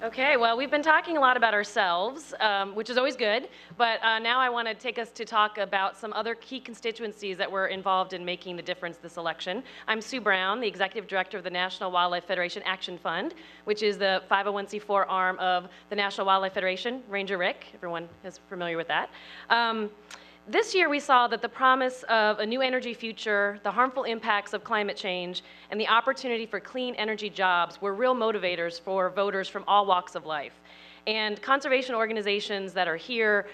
Okay, well, we've been talking a lot about ourselves, which is always good, but now I want to take us to talk about some other key constituencies that were involved in making the difference this election. I'm Sue Brown, the Executive Director of the National Wildlife Federation Action Fund, which is the 501c4 arm of the National Wildlife Federation, Ranger Rick. Everyone is familiar with that. This year we saw that the promise of a new energy future, the harmful impacts of climate change, and the opportunity for clean energy jobs were real motivators for voters from all walks of life. And conservation organizations that are here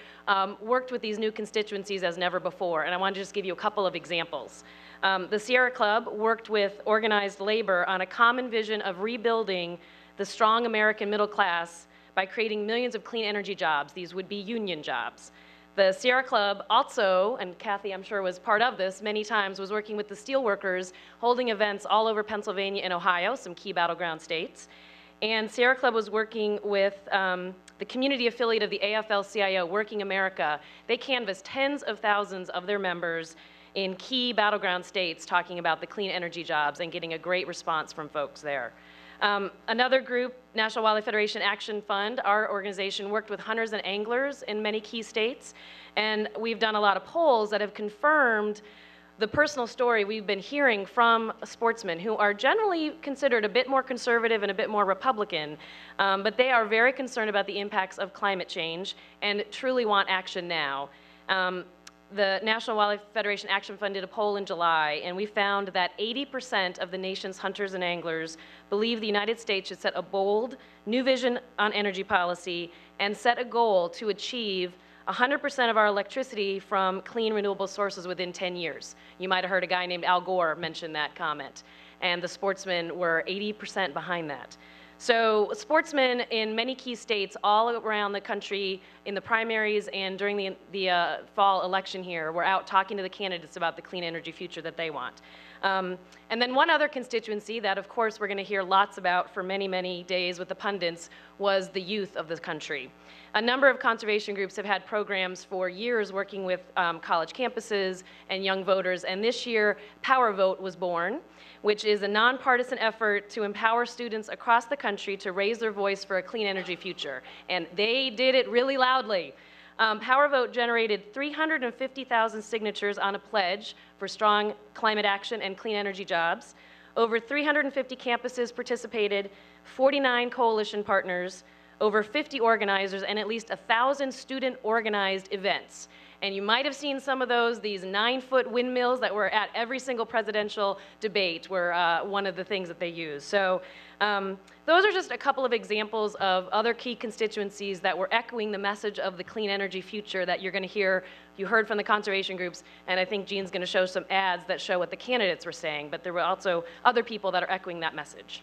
worked with these new constituencies as never before, and I want to just give you a couple of examples. The Sierra Club worked with organized labor on a common vision of rebuilding the strong American middle class by creating millions of clean energy jobs. These would be union jobs. The Sierra Club also, and Kathy I'm sure was part of this many times, was working with the steelworkers, holding events all over Pennsylvania and Ohio, some key battleground states. And Sierra Club was working with the community affiliate of the AFL-CIO, Working America. They canvassed tens of thousands of their members in key battleground states talking about the clean energy jobs and getting a great response from folks there. Another group, National Wildlife Federation Action Fund, our organization worked with hunters and anglers in many key states, and we've done a lot of polls that have confirmed the personal story we've been hearing from sportsmen who are generally considered a bit more conservative and a bit more Republican, but they are very concerned about the impacts of climate change and truly want action now. The National Wildlife Federation Action Fund did a poll in July, and we found that 80% of the nation's hunters and anglers believe the United States should set a bold, new vision on energy policy and set a goal to achieve 100% of our electricity from clean, renewable sources within 10 years. You might have heard a guy named Al Gore mention that comment, and the sportsmen were 80% behind that. So sportsmen in many key states all around the country in the primaries and during the fall election here were out talking to the candidates about the clean energy future that they want. And then one other constituency that of course we're going to hear lots about for many, many days with the pundits was the youth of the country. A number of conservation groups have had programs for years working with college campuses and young voters, and this year Power Vote was born, which is a nonpartisan effort to empower students across the country to raise their voice for a clean energy future. And they did it really loudly. Power Vote generated 350,000 signatures on a pledge for strong climate action and clean energy jobs. Over 350 campuses participated, 49 coalition partners, over 50 organizers, and at least 1,000 student-organized events. And you might have seen some of those. These 9-foot windmills that were at every single presidential debate were one of the things that they used. So those are just a couple of examples of other key constituencies that were echoing the message of the clean energy future that you're going to hear. You heard from the conservation groups, and I think Jean's going to show some ads that show what the candidates were saying, but there were also other people that are echoing that message.